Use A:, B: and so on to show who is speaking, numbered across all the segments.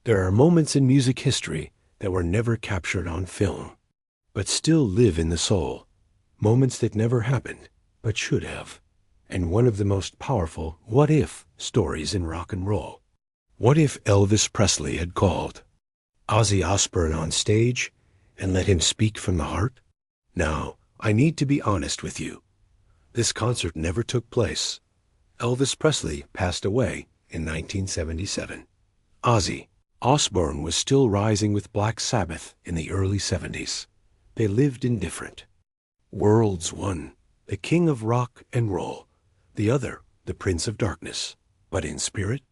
A: There are moments in music history that were never captured on film, but still live in the soul. Moments that never happened, but should have. And one of the most powerful what-if stories in rock and roll. What if Elvis Presley had called Ozzy Osbourne on stage and let him speak from the heart? Now, I need to be honest with you. This concert never took place. Elvis Presley passed away in 1977. Ozzy Osbourne was still rising with Black Sabbath in the early 70s. They lived in different worlds. One, the king of rock and roll. The other, the prince of darkness. But in spirit,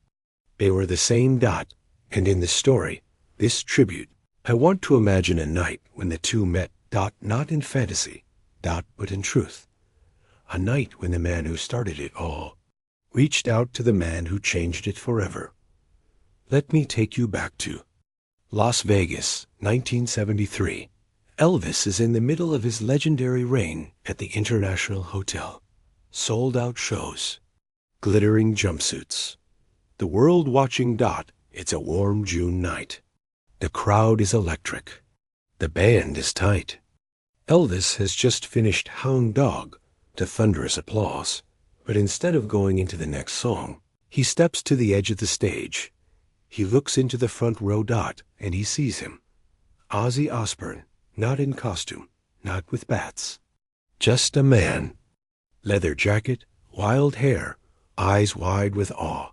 A: they were the same dot. And in this story, this tribute, I want to imagine a night when the two met, dot, not in fantasy, dot, but in truth. A night when the man who started it all reached out to the man who changed it forever. Let me take you back to Las Vegas, 1973. Elvis is in the middle of his legendary reign at the International Hotel. Sold-out shows, glittering jumpsuits. The world watching dot. It's a warm June night. The crowd is electric. The band is tight. Elvis has just finished Hound Dog to thunderous applause. But instead of going into the next song, he steps to the edge of the stage. He looks into the front row dot, and he sees him. Ozzy Osbourne, not in costume, not with bats. Just a man. Leather jacket, wild hair, eyes wide with awe.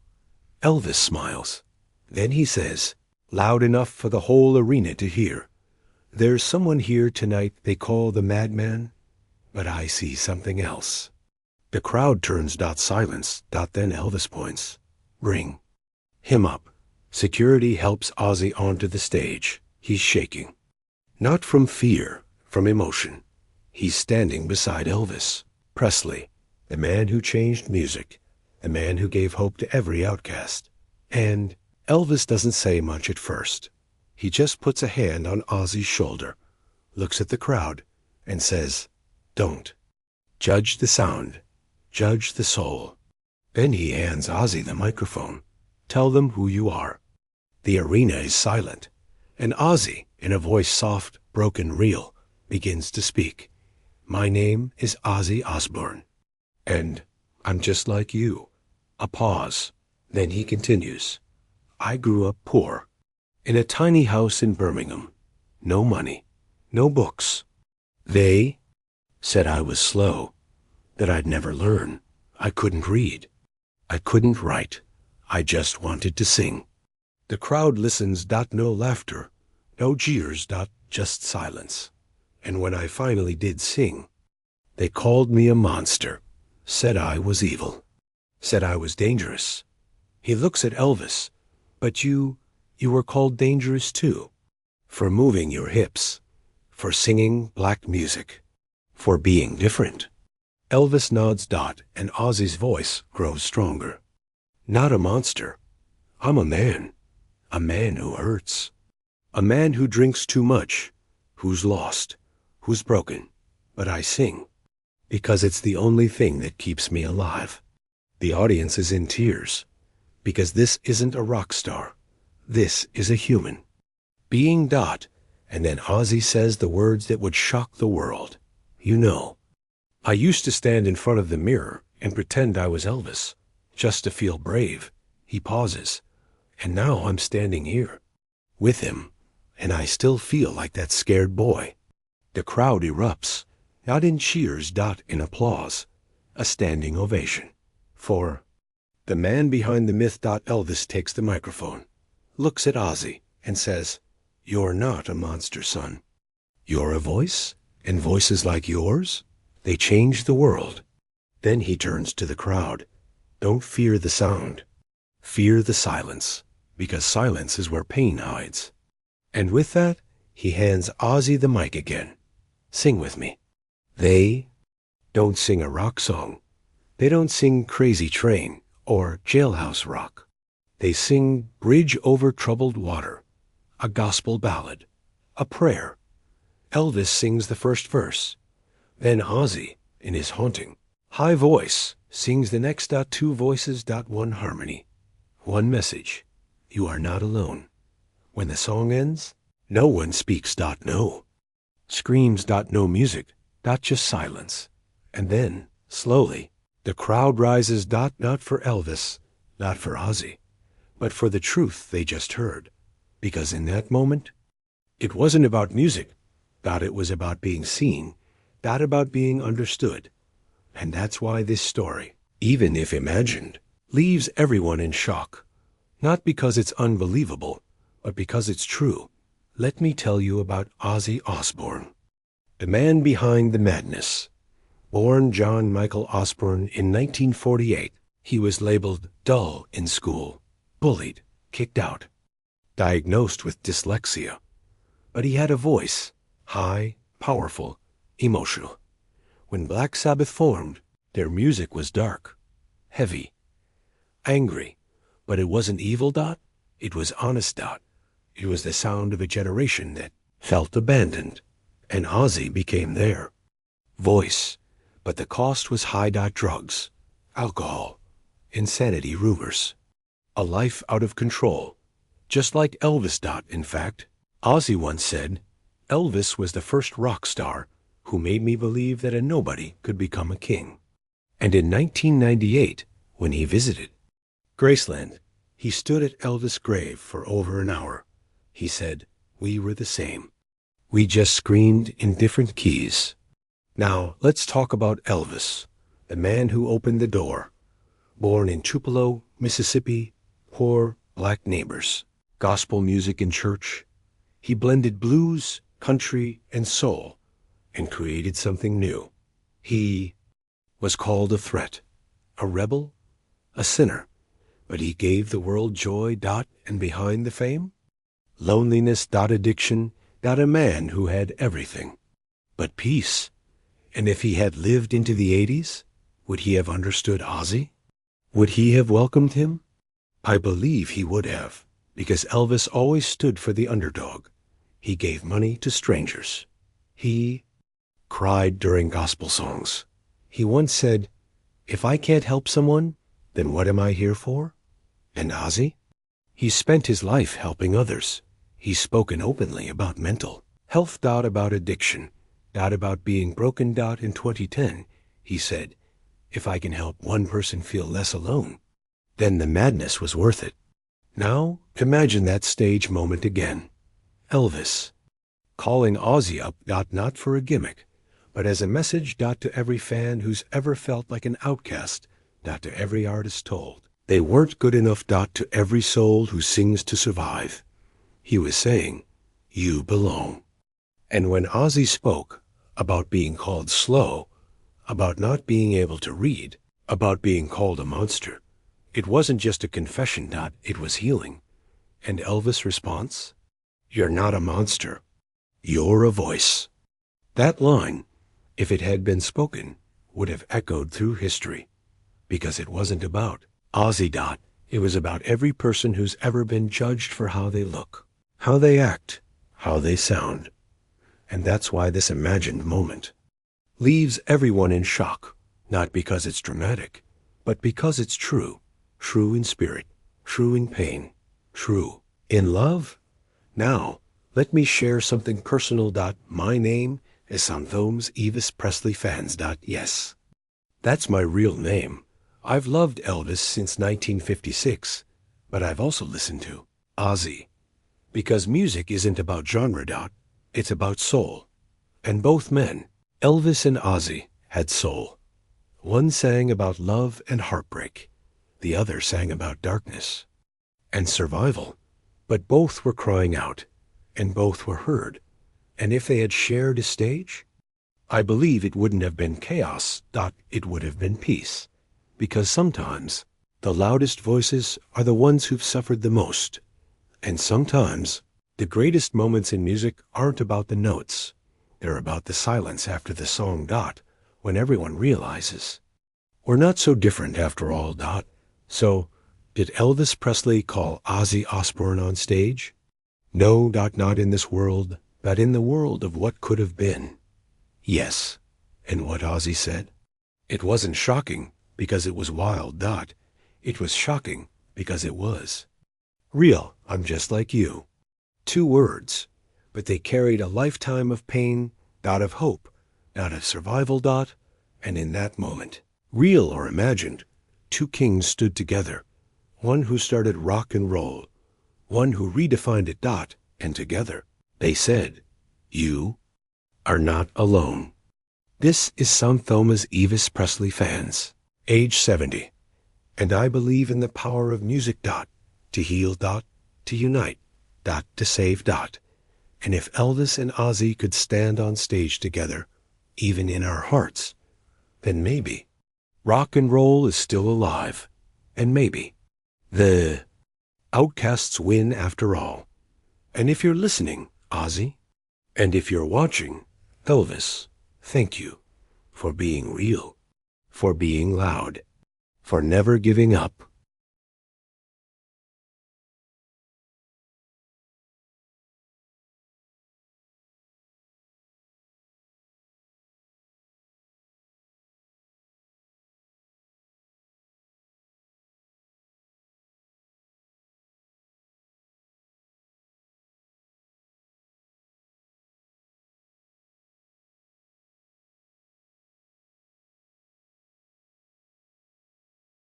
A: Elvis smiles. Then he says, loud enough for the whole arena to hear, "There's someone here tonight they call the madman, but I see something else." The crowd turns dot silence, dot then Elvis points. Bring him up. Security helps Ozzy onto the stage. He's shaking. Not from fear, from emotion. He's standing beside Elvis Presley, the man who changed music, the man who gave hope to every outcast. And Elvis doesn't say much at first. He just puts a hand on Ozzy's shoulder, looks at the crowd, and says, "Don't judge the sound, judge the soul." Then he hands Ozzy the microphone. "Tell them who you are." The arena is silent, and Ozzy, in a voice soft, broken, real, begins to speak. "My name is Ozzy Osbourne, and I'm just like you." A pause. Then he continues. "I grew up poor, in a tiny house in Birmingham. No money, no books. They said I was slow, that I'd never learn. I couldn't read. I couldn't write. I just wanted to sing." The crowd listens, dot, no laughter, no jeers, dot, just silence. "And when I finally did sing, they called me a monster, said I was evil, said I was dangerous." He looks at Elvis. "But you were called dangerous too, for moving your hips, for singing black music, for being different." Elvis nods, dot, and Ozzy's voice grows stronger. "Not a monster. I'm a man who hurts, a man who drinks too much, who's lost, who's broken. But I sing, because it's the only thing that keeps me alive." The audience is in tears, because this isn't a rock star. This is a human being, dot, and then Ozzy says the words that would shock the world. "You know, I used to stand in front of the mirror and pretend I was Elvis, just to feel brave." He pauses. "And now I'm standing here with him, and I still feel like that scared boy." The crowd erupts, not in cheers, dot, in applause, a standing ovation. For the man behind the myth, dot, Elvis takes the microphone, looks at Ozzy, and says, "You're not a monster, son. You're a voice, and voices like yours, they change the world." Then he turns to the crowd. "Don't fear the sound. Fear the silence, because silence is where pain hides." And with that, he hands Ozzy the mic again. "Sing with me." They don't sing a rock song. They don't sing Crazy Train or Jailhouse Rock. They sing Bridge Over Troubled Water, a gospel ballad, a prayer. Elvis sings the first verse. Then Ozzy, in his haunting, high voice, sings the next, two voices, one harmony. One message. You are not alone. When the song ends, no one speaks. No. Screams. No music. Just silence. And then, slowly, the crowd rises. Not for Elvis, not for Ozzy, but for the truth they just heard. Because in that moment, it wasn't about music. It was about being seen. About being understood. And that's why this story, even if imagined, leaves everyone in shock. Not because it's unbelievable, but because it's true. Let me tell you about Ozzy Osbourne, the man behind the madness. Born John Michael Osbourne in 1948, he was labeled dull in school, bullied, kicked out, diagnosed with dyslexia. But he had a voice, high, powerful, emotional. When Black Sabbath formed, their music was dark, heavy, angry, but it wasn't evil. It was honest. It was the sound of a generation that felt abandoned, and Ozzy became their voice. But the cost was high. Drugs, alcohol, insanity, rumors, a life out of control, just like Elvis. In fact, Ozzy once said, Elvis was the first rock star who made me believe that a nobody could become a king. And in 1998, when he visited Graceland, he stood at Elvis' grave for over an hour. He said, we were the same. We just screamed in different keys. Now, let's talk about Elvis, the man who opened the door. Born in Tupelo, Mississippi, poor black neighbors, gospel music in church. He blended blues, country, and soul, and created something new. He was called a threat, a rebel, a sinner, but he gave the world joy. And behind the fame, loneliness. Addiction. A man who had everything but peace. And if he had lived into the 80s, would he have understood Ozzy? Would he have welcomed him? I believe he would have, because Elvis always stood for the underdog. He gave money to strangers. He cried during gospel songs. He once said, if I can't help someone, then what am I here for? And Ozzy? He spent his life helping others. He's spoken openly about mental health. About addiction. About being broken. In 2010, he said, if I can help one person feel less alone, then the madness was worth it. Now, imagine that stage moment again. Elvis calling Ozzy up. Not for a gimmick, but as a message. To every fan who's ever felt like an outcast. To every artist told they weren't good enough. To every soul who sings to survive. He was saying, you belong. And when Ozzy spoke about being called slow, about not being able to read, about being called a monster, it wasn't just a confession. It was healing. And Elvis' response? You're not a monster. You're a voice. That line, if it had been spoken, would have echoed through history. Because it wasn't about Ozzy. It was about every person who's ever been judged for how they look, how they act, how they sound. And that's why this imagined moment leaves everyone in shock, not because it's dramatic, but because it's true. True in spirit, true in pain, true in love. Now, let me share something personal. My name is Santhome's Elvis Presley fans. Yes, that's my real name. I've loved Elvis since 1956, but I've also listened to Ozzy. Because music isn't about genre. It's about soul. And both men, Elvis and Ozzy, had soul. One sang about love and heartbreak. The other sang about darkness and survival. But both were crying out, and both were heard. And if they had shared a stage, I believe it wouldn't have been chaos. It would have been peace. Because sometimes the loudest voices are the ones who've suffered the most. And sometimes the greatest moments in music aren't about the notes. They're about the silence after the song. When everyone realizes we're not so different after all. So, did Elvis Presley call Ozzy Osbourne on stage? No. Not in this world, but in the world of what could have been. Yes. And what Ozzy said? It wasn't shocking because it was wild. It was shocking because it was real. I'm just like you. 2 words, but they carried a lifetime of pain, dot of hope, dot of survival, dot, and in that moment, real or imagined, 2 kings stood together, one who started rock and roll, one who redefined it, dot, and together, they said, "You are not alone." This is São Thomas Elvis Presley fans, age 70, and I believe in the power of music, dot, to heal, dot, to unite, dot, to save, dot. And if Elvis and Ozzy could stand on stage together, even in our hearts, then maybe rock and roll is still alive, and maybe the outcasts win after all. And if you're listening, Ozzy, and if you're watching, Elvis, thank you for being real, for being loud, for never giving up,